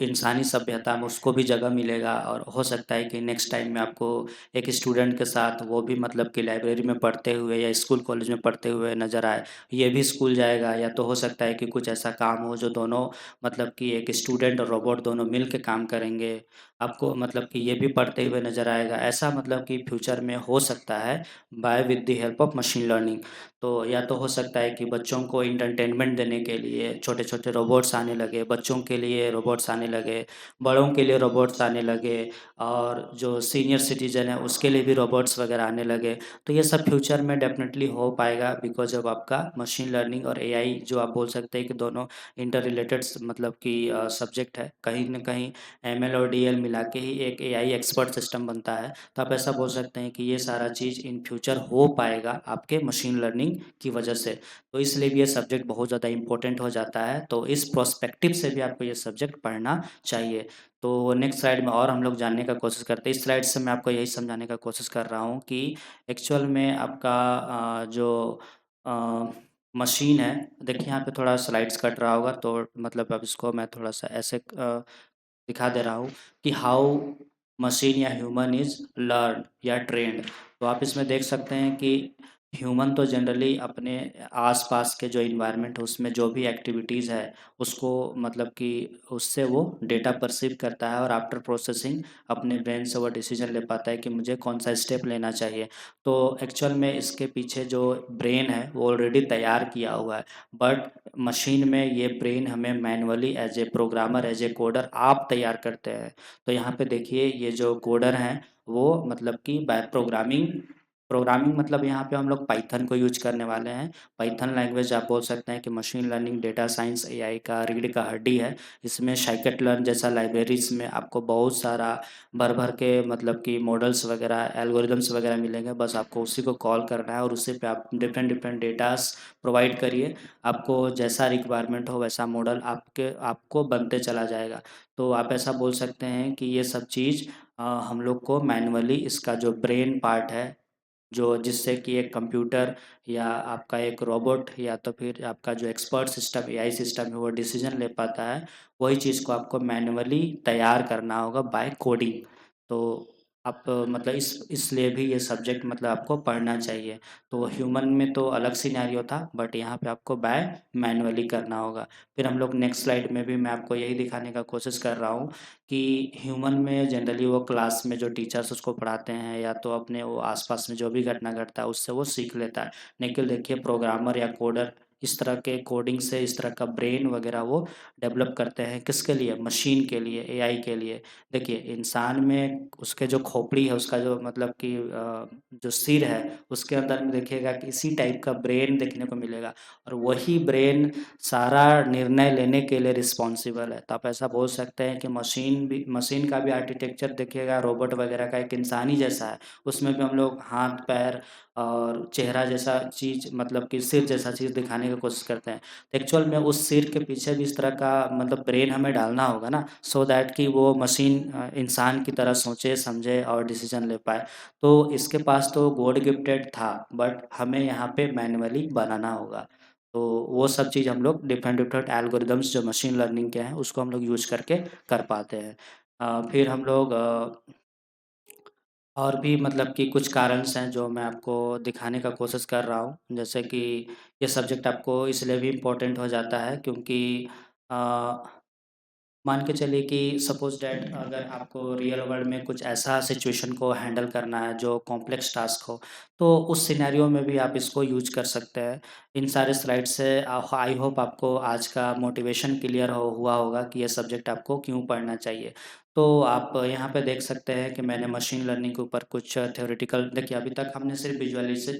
इंसानी सभ्यता में उसको भी जगह मिलेगा और हो सकता है कि नेक्स्ट टाइम में आपको एक स्टूडेंट के साथ वो भी मतलब कि लाइब्रेरी में पढ़ते हुए या स्कूल कॉलेज में पढ़ते हुए नज़र आए। ये भी स्कूल जाएगा या तो हो सकता है कि कुछ ऐसा काम हो जो दोनों मतलब कि एक स्टूडेंट और रोबोट दोनों मिल के काम करेंगे। आपको मतलब कि ये भी पढ़ते हुए नज़र आएगा। ऐसा मतलब कि फ्यूचर में हो सकता है by with the help of machine learning. तो या तो हो सकता है कि बच्चों को एंटरटेनमेंट देने के लिए छोटे-छोटे रोबोट्स आने लगे, बच्चों के लिए रोबोट्स आने लगे, बड़ों के लिए रोबोट्स आने लगे और जो सीनियर सिटीज़न है उसके लिए भी रोबोट्स वगैरह आने लगे। तो ये सब फ्यूचर में डेफ़िनेटली हो पाएगा बिकॉज़ ऑफ़ आपका मशीन लर्निंग और एआई जो आप बोल सकते हैं कि दोनों इंटर रिलेटेड मतलब कि सब्जेक्ट है। कहीं न कहीं एमएल और डीएल मिला के ही एक एआई एक्सपर्ट सिस्टम बनता है। तो आप ऐसा बोल सकते हैं कि ये सारा चीज़ इन फ्यूचर हो पाएगा आपके मशीन लर्निंग की वजह से। तो इसलिए भी ये सब्जेक्ट बहुत ज़्यादा इम्पोर्टेंट हो जाता है। तो इस पर्सपेक्टिव से भी आपको ये सब्जेक्ट पढ़ना चाहिए। तो नेक्स्ट स्लाइड में और हम लोग जानने का कोशिश करते हैं। इस स्लाइड से मैं आपको यही समझाने का कोशिश कर रहा हूँ कि एक्चुअल में आपका जो अ, मशीन है, देखिए यहाँ पे थोड़ा स्लाइड्स कट रहा होगा तो मतलब अब इसको मैं थोड़ा-सा ऐसे दिखा दे रहा हूँ कि हाउ मशीन या ह्यूमन इज़ लर्न या ट्रेन्ड। तो आप इसमें देख सकते हैं कि ह्यूमन तो जनरली अपने आस-पास के जो एनवायरनमेंट है उसमें जो भी एक्टिविटीज़ है उसको मतलब कि उससे वो डेटा पर्सीव करता है और आफ्टर प्रोसेसिंग अपने ब्रेन से वो डिसीजन ले पाता है कि मुझे कौन-सा स्टेप लेना चाहिए। तो एक्चुअल में इसके पीछे जो ब्रेन है वो ऑलरेडी तैयार किया हुआ है। बट मशीन में ये ब्रेन हमें manually as a programmer as a coder आप तैयार करते हैं। तो यहाँ पे देखिए ये जो कोडर हैं वो मतलब कि बाय प्रोग्रामिंग प्रोग्रामिंग मतलब यहाँ पे हम लोग पाइथन को यूज करने वाले हैं। पाइथन लैंग्वेज आप बोल सकते हैं कि machine learning, data science, AI का रीढ़ का हड्डी है। इसमें scikit learn जैसा लाइब्रेरीज में आपको बहुत सारा भर भर के मतलब कि मॉडल्स वगैरह, एल्गोरिदम्स वगैरह मिलेंगे। बस आपको उसी को कॉल करना है और उसी पे आप डिफरेंट डिफरेंट डेटास प्रोवाइड करिए। आपको जैसा रिक्वायरमेंट हो वैसा मॉडल आपको बनते चला जाएगा। तो आप ऐसा बोल सकते हैं कि ये सब चीज़ हम लोग को मैनुअली, इसका जो ब्रेन पार्ट है, जो जिससे कि एक कंप्यूटर या आपका एक रोबोट या तो फिर आपका जो एक्सपर्ट सिस्टम, एआई सिस्टम है, वो डिसीजन ले पाता है, वही चीज़ को आपको मैनुअली तैयार करना होगा बाय कोडिंग। तो आप मतलब इसलिए भी ये सब्जेक्ट मतलब आपको पढ़ना चाहिए। तो ह्यूमन में तो अलग सिनेरियो था, बट यहाँ पे आपको बाय मैनुअली करना होगा। फिर हम लोग नेक्स्ट स्लाइड में भी मैं आपको यही दिखाने का कोशिश कर रहा हूँ कि ह्यूमन में जनरली वो क्लास में जो टीचर्स उसको पढ़ाते हैं या तो अपने वो आसपास में जो भी घटना घटता है उससे वो सीख लेता है। लेकिन देखिए प्रोग्रामर या कोडर इस तरह के कोडिंग से इस तरह का ब्रेन वगैरह वो डेवलप करते हैं। किसके लिए? मशीन के लिए, एआई के लिए। देखिए इंसान में उसके जो खोपड़ी है, उसका जो मतलब कि जो सिर है, उसके अंदर में देखिएगा कि इसी टाइप का ब्रेन देखने को मिलेगा और वही ब्रेन सारा निर्णय लेने के लिए रिस्पॉन्सिबल है। तो आप ऐसा बोल सकते हैं कि मशीन का भी आर्किटेक्चर देखिएगा रोबोट वगैरह का एक इंसानी जैसा है। उसमें भी हम लोग हाथ पैर और चेहरा जैसा चीज़ मतलब कि सिर जैसा चीज़ दिखाने की कोशिश करते हैं। एक्चुअल में उस सिर के पीछे भी इस तरह का मतलब ब्रेन हमें डालना होगा ना, सो दैट कि वो मशीन इंसान की तरह सोचे समझे और डिसीजन ले पाए। तो इसके पास तो गॉड गिफ्टेड था, बट हमें यहाँ पे मैनुअली बनाना होगा। तो वो सब चीज़ हम लोग डिफरेंट डिफरेंट एल्गोरिदम्स जो मशीन लर्निंग के हैं उसको हम लोग यूज करके कर पाते हैं। फिर हम लोग और भी मतलब कि कुछ कारणस हैं जो मैं आपको दिखाने का कोशिश कर रहा हूँ। जैसे कि ये सब्जेक्ट आपको इसलिए भी इम्पोर्टेंट हो जाता है क्योंकि अ, मान के चलिए कि सपोज डैट अगर आपको रियल वर्ल्ड में कुछ ऐसा सिचुएशन को हैंडल करना है जो कॉम्प्लेक्स टास्क हो, तो उस सिनेरियो में भी आप इसको यूज कर सकते हैं। इन सारे स्लाइड से आई होप आपको आज का मोटिवेशन क्लियर हुआ होगा कि ये सब्जेक्ट आपको क्यों पढ़ना चाहिए। तो आप यहाँ पे देख सकते हैं कि मैंने मशीन लर्निंग के ऊपर कुछ थ्योरेटिकल, देखिए अभी तक हमने सिर्फ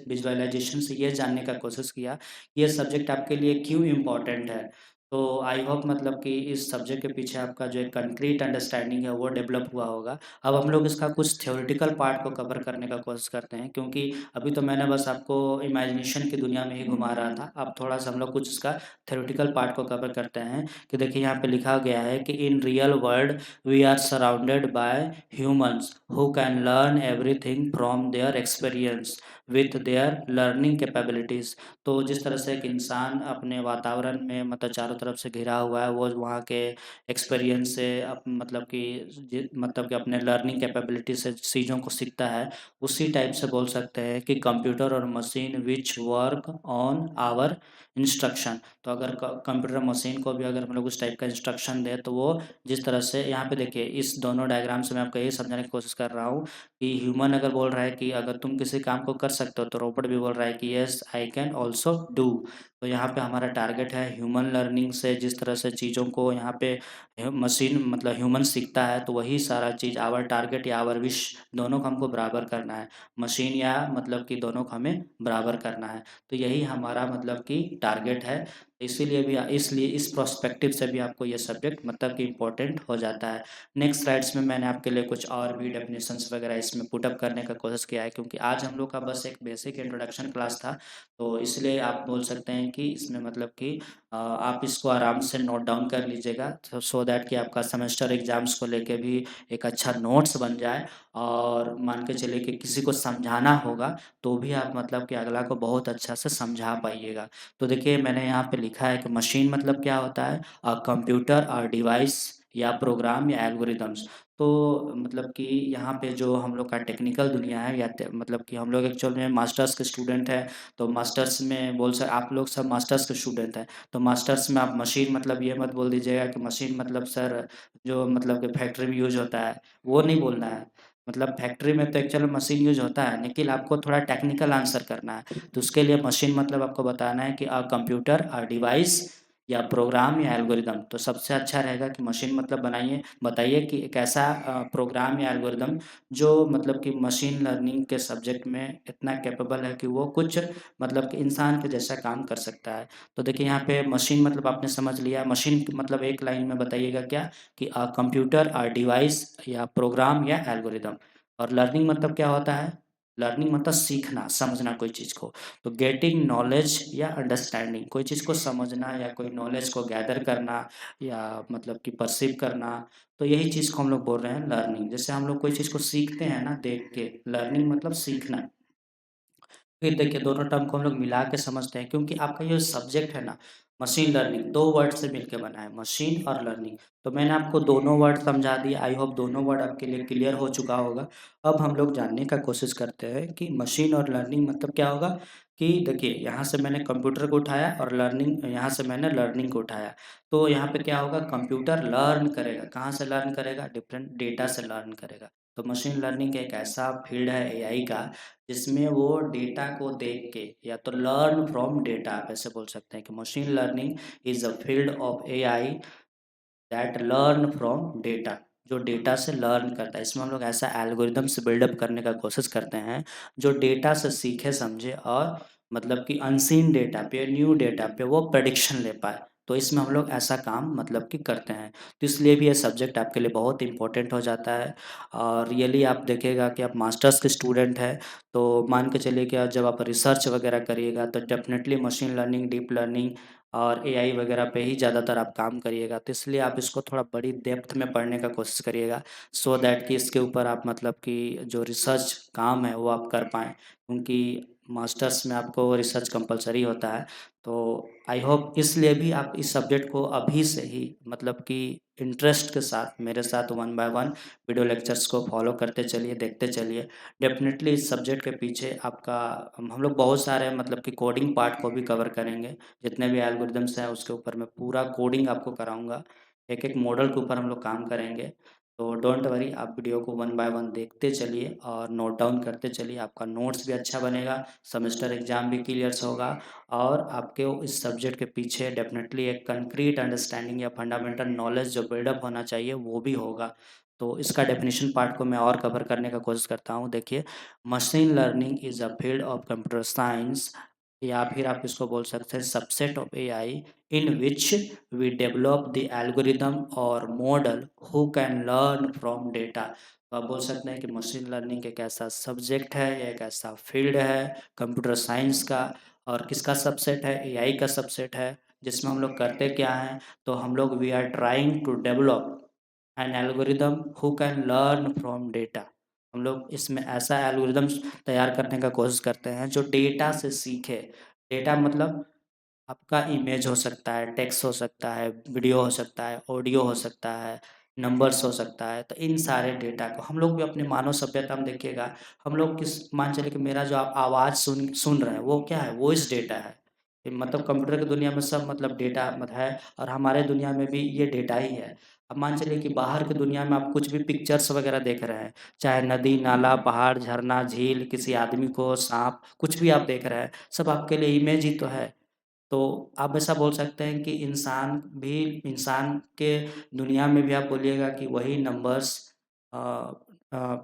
विजुअलाइजेशन से ये जानने का कोशिश किया कि ये सब्जेक्ट आपके लिए क्यों इम्पोर्टेंट है। तो आई होप मतलब कि इस सब्जेक्ट के पीछे आपका जो एक कंक्रीट अंडरस्टैंडिंग है वो डेवलप हुआ होगा। अब हम लोग इसका कुछ थ्योरेटिकल पार्ट को कवर करने का कोशिश करते हैं, क्योंकि अभी तो मैंने बस आपको इमेजिनेशन की दुनिया में ही घुमा रहा था। अब थोड़ा सा हम लोग कुछ इसका थ्योरेटिकल पार्ट को कवर करते हैं कि देखिए यहाँ पे लिखा गया है कि in real world we are surrounded by humans who can learn everything from their experience with their learning capabilities. तो जिस तरह से एक इंसान अपने वातावरण में मतलब चारों तरफ से घिरा हुआ है, वो वहाँ के एक्सपीरियंस से मतलब कि अपने लर्निंग कैपेबिलिटी से चीज़ों को सीखता है, उसी टाइप से बोल सकते हैं कि कंप्यूटर और machine which work on our instruction. तो अगर कंप्यूटर मशीन को भी अगर हम लोग उस टाइप का इंस्ट्रक्शन दें तो वो जिस तरह से, यहाँ पे देखिए इस दोनों डायग्राम से मैं आपको यही समझाने की कोशिश कर रहा हूँ कि ह्यूमन अगर बोल रहा है कि अगर तुम किसी काम को कर सकते हो, तो रोबोट भी बोल रहा है कि yes I can also do. तो यहाँ पे हमारा टारगेट है ह्यूमन लर्निंग से जिस तरह से चीज़ों को यहाँ पे मशीन मतलब ह्यूमन सीखता है, तो वही सारा चीज़ आवर टारगेट या आवर विश दोनों को हमको बराबर करना है। मशीन या मतलब कि दोनों को हमें बराबर करना है। तो यही हमारा मतलब कि टारगेट है। इसलिए इस प्रोस्पेक्टिव से भी आपको ये सब्जेक्ट मतलब कि इम्पोर्टेंट हो जाता है। नेक्स्ट स्लाइड्स में मैंने आपके लिए कुछ और भी डेफिनेशंस वगैरह इसमें पुट अप करने का कोशिश किया है, क्योंकि आज हम लोग का बस एक बेसिक इंट्रोडक्शन क्लास था। तो इसलिए आप बोल सकते हैं कि इसमें मतलब कि आप इसको आराम से नोट डाउन कर लीजिएगा, सो दैट कि आपका सेमेस्टर एग्जाम्स को लेके भी एक अच्छा नोट्स बन जाए। और मान के चलिए कि किसी को समझाना होगा तो भी आप मतलब कि अगला को बहुत अच्छा से समझा पाइएगा। तो देखिए मैंने यहाँ पे लिखा है कि मशीन मतलब क्या होता है, कंप्यूटर और डिवाइस या प्रोग्राम या एल्गोरिदम्स। तो मतलब कि यहाँ पे जो हम लोग का टेक्निकल दुनिया है, मतलब कि हम लोग एक्चुअल में मास्टर्स के स्टूडेंट हैं। तो मास्टर्स में आप लोग सब मास्टर्स के स्टूडेंट हैं। तो मास्टर्स में आप मशीन मतलब ये मत बोल दीजिएगा कि मशीन मतलब सर जो मतलब कि फैक्ट्री में यूज होता है, वो नहीं बोलना है। मतलब फैक्ट्री में तो एक्चुअल में मशीन यूज होता है, लेकिन आपको थोड़ा टेक्निकल आंसर करना है। तो उसके लिए मशीन मतलब आपको बताना है कि कंप्यूटर और डिवाइस या प्रोग्राम या एल्गोरिदम, तो सबसे अच्छा रहेगा कि मशीन मतलब बताइए कि एक ऐसा प्रोग्राम या एल्गोरिदम जो मतलब कि मशीन लर्निंग के सब्जेक्ट में इतना कैपेबल है कि वो कुछ मतलब कि इंसान के जैसा काम कर सकता है। तो देखिए यहाँ पे मशीन मतलब आपने समझ लिया, मशीन मतलब एक लाइन में बताइएगा क्या कि कंप्यूटर डिवाइस या प्रोग्राम या एल्गोरिदम। और लर्निंग मतलब क्या होता है? लर्निंग मतलब सीखना, समझना कोई चीज़ को। तो गेटिंग नॉलेज या अंडरस्टैंडिंग, कोई चीज़ को समझना या कोई नॉलेज को गैदर करना या मतलब कि परसीव करना, तो यही चीज़ को हम लोग बोल रहे हैं लर्निंग। जैसे हम लोग कोई चीज़ को सीखते हैं ना देख के, लर्निंग मतलब सीखना। फिर देखिए दोनों टर्म को हम लोग मिला के समझते हैं, क्योंकि आपका ये सब्जेक्ट है ना, मशीन लर्निंग, दो वर्ड से मिलके बना है, मशीन और लर्निंग। तो मैंने आपको दोनों वर्ड समझा दिए, आई होप दोनों वर्ड आपके लिए क्लियर हो चुका होगा। अब हम लोग जानने का कोशिश करते हैं कि मशीन और लर्निंग मतलब क्या होगा। कि देखिए यहाँ से मैंने कंप्यूटर को उठाया और लर्निंग, यहाँ से मैंने लर्निंग को उठाया। तो यहाँ पे क्या होगा, कंप्यूटर लर्न करेगा, कहाँ से लर्न करेगा? डिफरेंट डेटा से लर्न करेगा। तो मशीन लर्निंग एक ऐसा फील्ड है एआई का, जिसमें वो डेटा को देख के, या तो लर्न फ्रॉम डेटा, आप ऐसे बोल सकते हैं कि machine learning is a field of AI that learn from data, जो डेटा से लर्न करता है। इसमें हम लोग ऐसा एल्गोरिदम्स बिल्डअप करने का कोशिश करते हैं जो डेटा से सीखे समझे और मतलब कि अनसीन डेटा पे, न्यू डेटा पे वो प्रेडिक्शन ले पाए। तो इसमें हम लोग ऐसा काम मतलब कि करते हैं। तो इसलिए भी ये सब्जेक्ट आपके लिए बहुत इंपॉर्टेंट हो जाता है। और रियली आप देखिएगा कि आप मास्टर्स के स्टूडेंट हैं, तो मान के चलिए कि जब आप रिसर्च वगैरह करिएगा तो definitely machine learning, deep learning और एआई वगैरह पे ही ज़्यादातर आप काम करिएगा। तो इसलिए आप इसको थोड़ा बड़ी डेप्थ में पढ़ने का कोशिश करिएगा, सो दैट कि इसके ऊपर आप मतलब कि जो रिसर्च काम है वो आप कर पाएँ, क्योंकि मास्टर्स में आपको रिसर्च कंपलसरी होता है। तो आई होप इसलिए भी आप इस सब्जेक्ट को अभी से ही मतलब कि इंटरेस्ट के साथ मेरे साथ one by one video lectures को फॉलो करते चलिए, देखते चलिए। डेफिनेटली इस सब्जेक्ट के पीछे आपका हम लोग बहुत सारे मतलब कि कोडिंग पार्ट को भी कवर करेंगे। जितने भी एल्गोरिदम्स हैं उसके ऊपर मैं पूरा कोडिंग आपको कराऊँगा। एक-एक मॉडल के ऊपर हम लोग काम करेंगे। तो डोंट वरी, आप वीडियो को वन बाय वन देखते चलिए और नोट डाउन करते चलिए। आपका नोट्स भी अच्छा बनेगा, सेमेस्टर एग्ज़ाम भी क्लियर्स होगा और आपके इस सब्जेक्ट के पीछे डेफ़िनेटली एक कंक्रीट अंडरस्टैंडिंग या फंडामेंटल नॉलेज जो बिल्डअप होना चाहिए वो भी होगा। तो इसका डेफ़िनिशन पार्ट को मैं और कवर करने का कोशिश करता हूँ। देखिए, machine learning is a field of computer science, या फिर आप इसको बोल सकते हैं subset of AI in which we develop the algorithm और model who can learn from data. तो आप बोल सकते हैं कि मशीन लर्निंग एक ऐसा सब्जेक्ट है या एक ऐसा फील्ड है कंप्यूटर साइंस का, और किसका सबसेट है? एआई का सबसेट है। जिसमें हम लोग करते क्या हैं, तो हम लोग we are trying to develop an algorithm who can learn from data. हम लोग इसमें ऐसा एल्गोरिदम्स तैयार करने का कोशिश करते हैं जो डेटा से सीखे। डेटा मतलब आपका इमेज हो सकता है, टेक्स्ट हो सकता है, वीडियो हो सकता है, ऑडियो हो सकता है, नंबर्स हो सकता है। तो इन सारे डेटा को हम लोग भी अपने मानव सभ्यता में देखिएगा, हम लोग किस मान चलिए कि मेरा जो आप आवाज़ सुन सुन रहे हैं वो क्या है? वॉइस डेटा है। ये मतलब कंप्यूटर की दुनिया में सब मतलब डेटा है, और हमारे दुनिया में भी ये डेटा ही है। अब मान चलिए कि बाहर की दुनिया में आप कुछ भी पिक्चर्स वगैरह देख रहे हैं, चाहे नदी, नाला, पहाड़, झरना, झील, किसी आदमी को, साँप, कुछ भी आप देख रहे हैं, सब आपके लिए इमेज ही तो है। तो आप ऐसा बोल सकते हैं कि इंसान के दुनिया में भी आप बोलिएगा कि वही नंबर्स, अ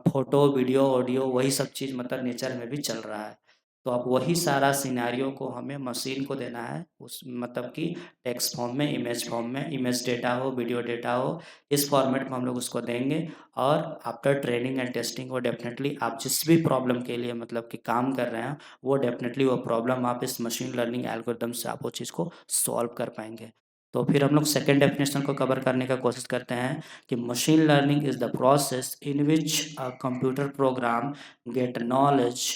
फ़ोटो, वीडियो, ऑडियो वही सब चीज़ मतलब नेचर में भी चल रहा है। तो अब वही सारा सिनेरियो को हमें मशीन को देना है, उस मतलब कि टेक्स्ट फॉर्म में, इमेज डेटा हो, वीडियो डेटा हो, इस फॉर्मेट में हम लोग उसको देंगे। और आफ्टर ट्रेनिंग एंड टेस्टिंग वो डेफ़िनेटली आप जिस भी प्रॉब्लम के लिए मतलब कि काम कर रहे हैं, वो डेफ़िनेटली वो प्रॉब्लम आप इस मशीन लर्निंग एल्गोरिदम से आप वो चीज़ को सॉल्व कर पाएँगे। तो फिर हम लोग सेकंड डेफिनेशन को कवर करने का कोशिश करते हैं कि machine learning is the process in which a computer program get knowledge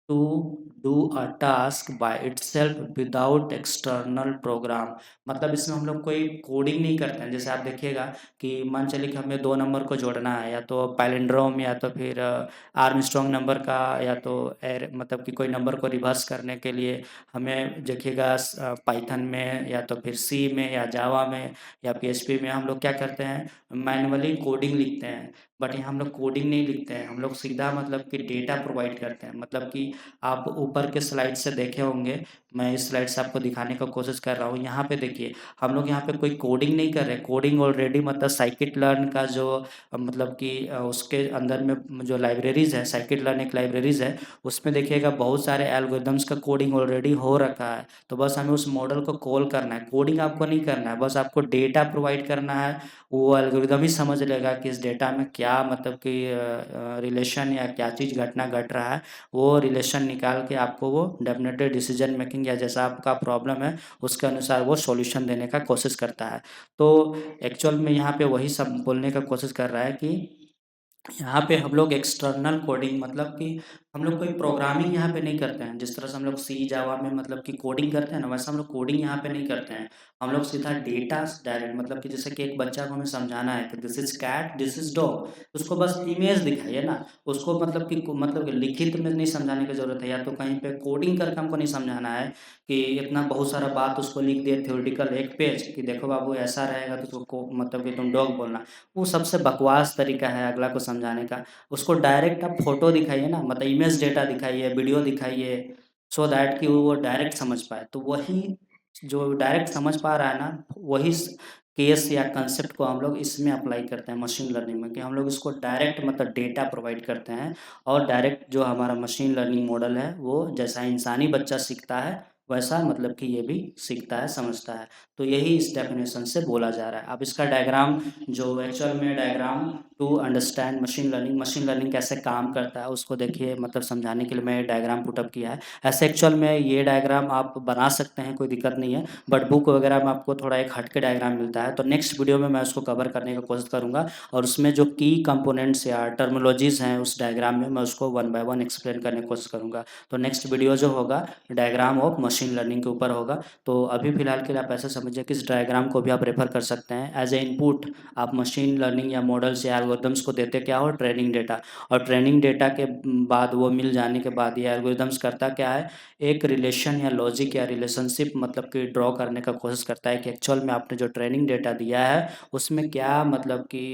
to do a task by itself without external program. मतलब इसमें हम लोग कोई कोडिंग नहीं करते हैं। जैसे आप देखिएगा कि मान चलिए कि हमें 2 नंबर को जोड़ना है, या तो पैलिंड्रोम या तो फिर आर्मस्ट्रांग नंबर का, या तो मतलब कि कोई नंबर को रिवर्स करने के लिए हमें देखिएगा पाइथन में या तो फिर सी में या जावा में या पीएचपी में हम लोग क्या करते हैं, मैनुअली कोडिंग लिखते हैं। बट यहाँ हम लोग कोडिंग नहीं लिखते हैं, हम लोग सीधा मतलब कि डेटा प्रोवाइड करते हैं। मतलब कि आप ऊपर के स्लाइड से देखे होंगे, मैं इस स्लाइड से आपको दिखाने का कोशिश कर रहा हूँ। यहाँ पे देखिए, हम लोग यहाँ पे कोई कोडिंग नहीं कर रहे। कोडिंग ऑलरेडी मतलब साइकिट लर्न का जो मतलब कि उसके अंदर में जो लाइब्रेरीज़ है, साइकिट लर्न एक लाइब्रेरीज़ है, उसमें देखिएगा बहुत सारे एल्गोरिदम्स का कोडिंग ऑलरेडी हो रखा है। तो बस हमें उस मॉडल को कॉल करना है, कोडिंग आपको नहीं करना है, बस आपको डेटा प्रोवाइड करना है। वो एल्गोरिदम ही समझ लेगा कि इस डेटा में क्या मतलब कि रिलेशन या क्या चीज़ घटना घट रहा है। वो रिलेशन निकाल के आपको वो डेफिनेटली डिसीजन मेकिंग या जैसा आपका प्रॉब्लम है उसके अनुसार वो सॉल्यूशन देने का कोशिश करता है। तो एक्चुअल में यहाँ पे वही सब बोलने का कोशिश कर रहा है कि यहाँ पे हम लोग एक्सटर्नल कोडिंग मतलब कि हम लोग कोई प्रोग्रामिंग यहाँ पे नहीं करते हैं। जिस तरह से हम लोग सी जावा में मतलब कि कोडिंग करते हैं ना, वैसा हम लोग कोडिंग यहाँ पे नहीं करते हैं। हम लोग सीधा डेटा डायरेक्ट मतलब कि जैसे कि एक बच्चा को हमें समझाना है कि this is cat, this is dog, उसको बस इमेज दिखाइए ना। उसको मतलब कि लिखित में नहीं समझाने की ज़रूरत है, या तो कहीं पे कोडिंग करके हमको नहीं समझाना है कि इतना बहुत सारा बात उसको लिख दिए थ्योरेटिकल एक पेज कि देखो बाबू ऐसा रहेगा तो उसको मतलब कि तुम डॉग बोलना। वो सबसे बकवास तरीका है अगला को समझाने का। उसको डायरेक्ट आप फ़ोटो दिखाइए ना, मतलब इमेज डेटा दिखाइए, वीडियो दिखाइए, सो दैट कि वो डायरेक्ट समझ पाए। तो वही जो डायरेक्ट समझ पा रहा है ना, वही केस या कंसेप्ट को हम लोग इसमें अप्लाई करते हैं मशीन लर्निंग में, कि हम लोग इसको डायरेक्ट मतलब डेटा प्रोवाइड करते हैं। और डायरेक्ट जो हमारा मशीन लर्निंग मॉडल है वो जैसा इंसानी बच्चा सीखता है वैसा मतलब कि ये भी सीखता है, समझता है। तो यही इस डेफिनेशन से बोला जा रहा है। अब इसका डायग्राम जो एक्चुअल में diagram to understand machine learning कैसे काम करता है उसको देखिए, मतलब समझाने के लिए मैं डायग्राम पुटअप किया है। ऐसे एक्चुअल में ये डायग्राम आप बना सकते हैं, कोई दिक्कत नहीं है, बट बुक वगैरह में आपको थोड़ा एक हट के डायग्राम मिलता है। तो नेक्स्ट वीडियो में मैं उसको कवर करने की कोशिश करूँगा, और उसमें जो की कंपोनेंट्स या टर्मिनोलॉजीज़ हैं उस डायग्राम में, मैं उसको वन बाय वन एक्सप्लेन करने की कोशिश करूँगा। तो नेक्स्ट वीडियो जो होगा डायग्राम ऑफ मशीन लर्निंग के ऊपर होगा। तो अभी फ़िलहाल के लिए आप ऐसा समझिए कि इस डायग्राम को भी आप रेफ़र कर सकते हैं एज ए इनपुट। आप मशीन लर्निंग या मॉडल्स या एल्गोरिदम्स को देते क्या हो, ट्रेनिंग डेटा। और ट्रेनिंग डेटा के बाद वो मिल जाने के बाद ये एल्गोरिदम्स करता क्या है, एक रिलेशन या लॉजिक या रिलेशनशिप मतलब कि ड्रॉ करने का कोशिश करता है कि एक्चुअल में आपने जो ट्रेनिंग डेटा दिया है उसमें क्या मतलब कि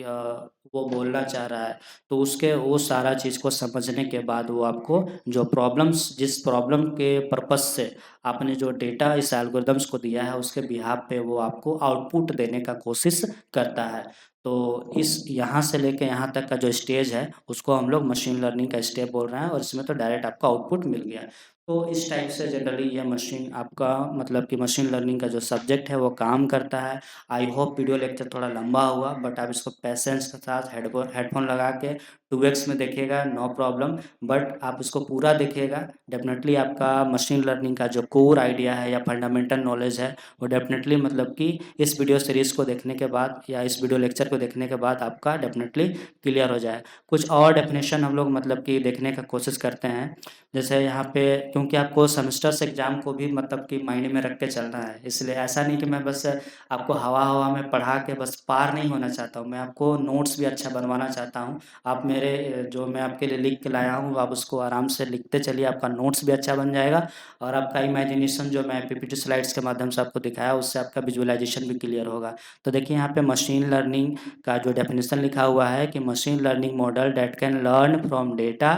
वो बोलना चाह रहा है। तो उसके वो सारा चीज़ को समझने के बाद वो आपको जो प्रॉब्लम्स, जिस प्रॉब्लम के पर्पस से आपने जो डेटा इस एल्गोरिदम्स को दिया है उसके बिहाफ पे वो आपको आउटपुट देने का कोशिश करता है। तो इस यहाँ से लेके यहाँ तक का जो स्टेज है उसको हम लोग मशीन लर्निंग का स्टेप बोल रहे हैं, और इसमें तो डायरेक्ट आपको आउटपुट मिल गया। तो इस टाइप से जनरली ये मशीन आपका मतलब कि मशीन लर्निंग का जो सब्जेक्ट है वो काम करता है। आई होप वीडियो लेक्चर थोड़ा लंबा हुआ, बट आप इसको पेशेंस के साथ हेडफोन लगा के 2x में देखिएगा, नो प्रॉब्लम। बट आप इसको पूरा देखिएगा, डेफिनेटली आपका मशीन लर्निंग का जो कोर आइडिया है या फंडामेंटल नॉलेज है वो डेफिनेटली मतलब कि इस वीडियो सीरीज़ को देखने के बाद या इस वीडियो लेक्चर को देखने के बाद आपका डेफिनेटली क्लियर हो जाए। कुछ और डेफिनेशन हम लोग मतलब कि देखने का कोशिश करते हैं। जैसे यहाँ पे क्योंकि आपको सेमेस्टर्स एग्ज़ाम को भी मतलब कि मायने में रख के चलना है, इसलिए ऐसा नहीं कि मैं बस आपको हवा-हवा में पढ़ा के बस पार नहीं होना चाहता हूँ, मैं आपको नोट्स भी अच्छा बनवाना चाहता हूँ। आप मेरे जो मैं आपके लिए लिख के लाया हूँ आप उसको आराम से लिखते चलिए, आपका नोट्स भी अच्छा बन जाएगा, और आपका इमेजिनेशन जो मैं पीपीटी स्लाइड्स के माध्यम से आपको दिखाया उससे आपका विजुअलाइजेशन भी क्लियर होगा। तो देखिए यहाँ पे मशीन लर्निंग का जो डेफिनेशन लिखा हुआ है कि machine learning model that can learn from data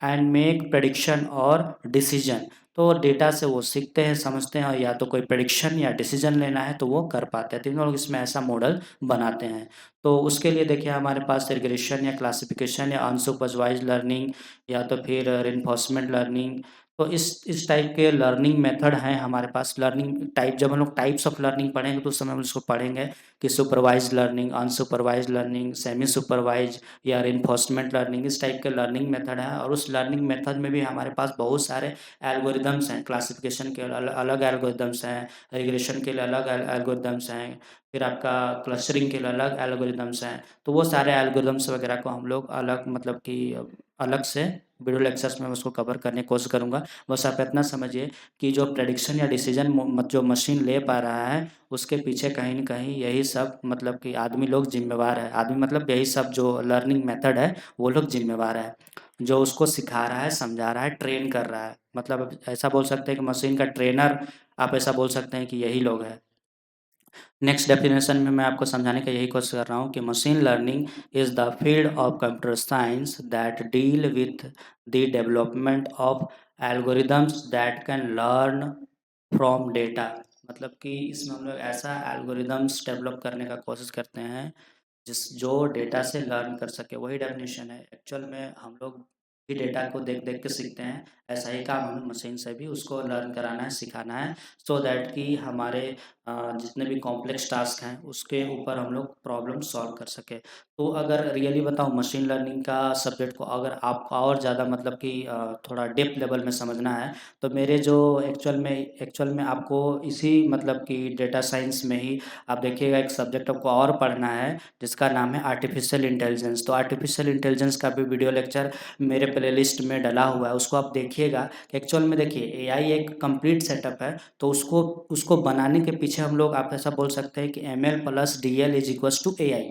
and make prediction और डिसीजन। तो डेटा से वो सीखते हैं, समझते हैं, और या तो कोई प्रेडिक्शन या डिसीजन लेना है तो वो कर पाते हैं। तीनों लोग इसमें ऐसा मॉडल बनाते हैं। तो उसके लिए देखिए हमारे पास रिग्रेशन या क्लासिफिकेशन या अनसुपरवाइज्ड लर्निंग या तो फिर रिइंफोर्समेंट लर्निंग, तो इस टाइप के लर्निंग मेथड हैं हमारे पास। लर्निंग टाइप, जब हम लोग टाइप्स ऑफ लर्निंग पढ़ेंगे तो उस समय हम उसको पढ़ेंगे कि supervised learning, unsupervised learning, semi supervised या रिइंफोर्समेंट लर्निंग, इस टाइप के लर्निंग मेथड है। और उस लर्निंग मेथड में भी हमारे पास बहुत सारे एल्गोरिदम्स हैं। क्लासिफिकेशन के अलग एल्गोरिदम्स हैं, रिग्रेशन के लिए अलग एल्गोरिदम्स हैं, फिर आपका क्लस्टरिंग के लिए अलग एल्गोरिदम्स हैं। तो वो सारे एल्गोरिदम्स वगैरह को हम लोग अलग मतलब कि अलग से वीडियो लेक्चर्स में उसको कवर करने की कोशिश करूँगा। बस आप इतना समझिए कि जो प्रेडिक्शन या डिसीजन जो मशीन ले पा रहा है उसके पीछे कहीं न कहीं यही सब मतलब कि आदमी लोग ज़िम्मेवार है। आदमी मतलब यही सब जो लर्निंग मेथड है वो लोग ज़िम्मेवार है। जो उसको सिखा रहा है, समझा रहा है, ट्रेन कर रहा है। मतलब ऐसा बोल सकते हैं कि मशीन का ट्रेनर आप ऐसा बोल सकते हैं कि यही लोग हैं। नेक्स्ट डेफिनेशन में मैं आपको समझाने का यही कोशिश कर रहा हूँ कि machine learning is the field of computer science that deal with the development of algorithms that can learn from data. मतलब कि इसमें हम लोग ऐसा एल्गोरिदम्स डेवलप करने का कोशिश करते हैं जो डेटा से लर्न कर सके। वही डेफिनेशन है। एक्चुअल में हम लोग भी डेटा को देख देख के सीखते हैं, ऐसा ही काम हमें मशीन से भी उसको लर्न कराना है, सिखाना है, सो दैट कि हमारे जितने भी कॉम्प्लेक्स टास्क हैं उसके ऊपर हम लोग प्रॉब्लम सॉल्व कर सके। तो अगर रियली बताऊँ, मशीन लर्निंग का सब्जेक्ट को अगर आपको और ज़्यादा मतलब कि थोड़ा डेप्थ लेवल में समझना है, तो मेरे जो एक्चुअल में आपको इसी मतलब कि डेटा साइंस में ही आप देखिएगा एक सब्जेक्ट आपको और पढ़ना है जिसका नाम है आर्टिफिशियल इंटेलिजेंस। तो आर्टिफिशियल इंटेलिजेंस का भी वीडियो लेक्चर मेरे प्लेलिस्ट में डला हुआ है, उसको आप देखिएगा। एक्चुअल में देखिए, एआई एक कंप्लीट सेटअप है, तो उसको उसको बनाने के पीछे हम लोग आप ऐसा बोल सकते हैं कि ML plus DL is equals to AI।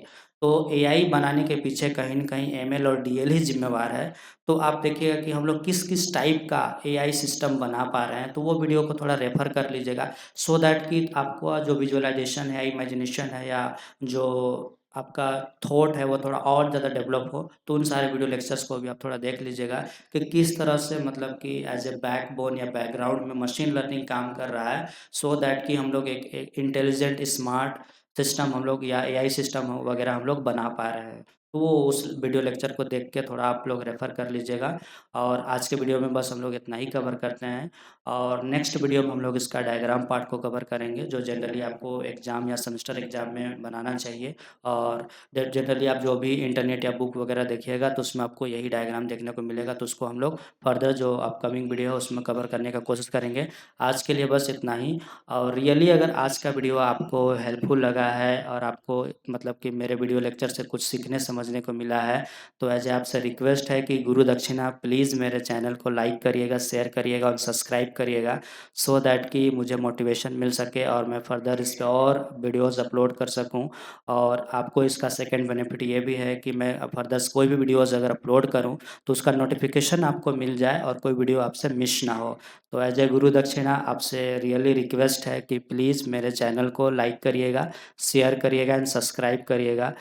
तो एआई बनाने के पीछे कहीं न कहीं ML और DL ही ज़िम्मेवार है। तो आप देखिएगा कि हम लोग किस-किस टाइप का एआई सिस्टम बना पा रहे हैं, तो वो वीडियो को थोड़ा रेफ़र कर लीजिएगा, सो दैट कि आपका जो विजुअलाइज़ेशन है, इमेजिनेशन है, या जो आपका थॉट है वो थोड़ा और ज़्यादा डेवलप हो। तो उन सारे वीडियो लेक्चर्स को भी आप थोड़ा देख लीजिएगा कि किस तरह से मतलब कि एज़ ए बैकबोन या बैकग्राउंड में मशीन लर्निंग काम कर रहा है, सो दैट कि हम लोग एक इंटेलिजेंट स्मार्ट सिस्टम हम लोग या एआई सिस्टम वगैरह हम लोग बना पा रहे हैं। तो वो उस वीडियो लेक्चर को देख के थोड़ा आप लोग रेफ़र कर लीजिएगा। और आज के वीडियो में बस हम लोग इतना ही कवर करते हैं, और नेक्स्ट वीडियो में हम लोग इसका डायग्राम पार्ट को कवर करेंगे, जो जनरली आपको एग्ज़ाम या सेमेस्टर एग्ज़ाम में बनाना चाहिए। और जनरली आप जो भी इंटरनेट या बुक वगैरह देखिएगा तो उसमें आपको यही डायग्राम देखने को मिलेगा, तो उसको हम लोग फर्दर जो अपकमिंग वीडियो है उसमें कवर करने का कोशिश करेंगे। आज के लिए बस इतना ही। और रियली अगर आज का वीडियो आपको हेल्पफुल लगा है और आपको मतलब कि मेरे वीडियो लेक्चर से कुछ सीखने समझने को मिला है, तो एज ए आपसे रिक्वेस्ट है कि गुरु दक्षिणा प्लीज़ मेरे चैनल को लाइक करिएगा, शेयर करिएगा और सब्सक्राइब करिएगा, सो दैट कि मुझे मोटिवेशन मिल सके और मैं फर्दर इस पे और वीडियोज़ अपलोड कर सकूँ। और आपको इसका सेकंड बेनिफिट ये भी है कि मैं फर्दर कोई भी वीडियोज़ अगर अपलोड करूँ तो उसका नोटिफिकेशन आपको मिल जाए और कोई वीडियो आपसे मिस ना हो। तो एज ए गुरु दक्षिणा आपसे रियली रिक्वेस्ट है कि प्लीज़ मेरे चैनल को लाइक करिएगा, शेयर करिएगा एंड सब्सक्राइब करिएगा।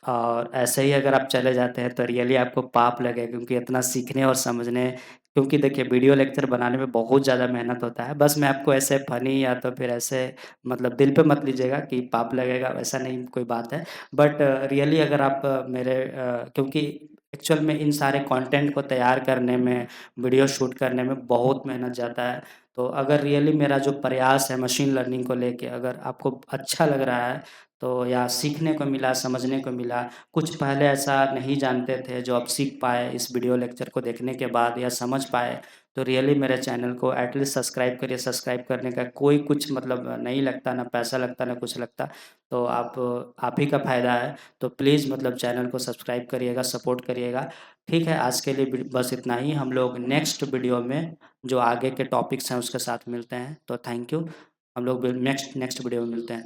और ऐसे ही अगर आप चले जाते हैं तो रियली आपको पाप लगेगा, क्योंकि इतना सीखने और समझने, क्योंकि देखिए वीडियो लेक्चर बनाने में बहुत ज़्यादा मेहनत होता है। बस मैं आपको ऐसे फ़नी या तो फिर ऐसे मतलब दिल पे मत लीजिएगा कि पाप लगेगा, वैसा नहीं कोई बात है। बट रियली अगर आप क्योंकि एक्चुअल में इन सारे कंटेंट को तैयार करने में, वीडियो शूट करने में बहुत मेहनत जाता है। तो अगर रियली मेरा जो प्रयास है मशीन लर्निंग को लेके अगर आपको अच्छा लग रहा है, तो या सीखने को मिला, समझने को मिला, कुछ पहले ऐसा नहीं जानते थे जो अब सीख पाए इस वीडियो लेक्चर को देखने के बाद या समझ पाए, तो रियली मेरे चैनल को एटलीस्ट सब्सक्राइब करिए। सब्सक्राइब करने का कोई कुछ मतलब नहीं लगता, ना पैसा लगता, ना कुछ लगता। तो आप ही का फ़ायदा है। तो प्लीज़ मतलब चैनल को सब्सक्राइब करिएगा, सपोर्ट करिएगा। ठीक है, आज के लिए बस इतना ही। हम लोग नेक्स्ट वीडियो में जो आगे के टॉपिक्स हैं उसके साथ मिलते हैं। तो थैंक यू। हम लोग नेक्स्ट नेक्स्ट वीडियो में मिलते हैं।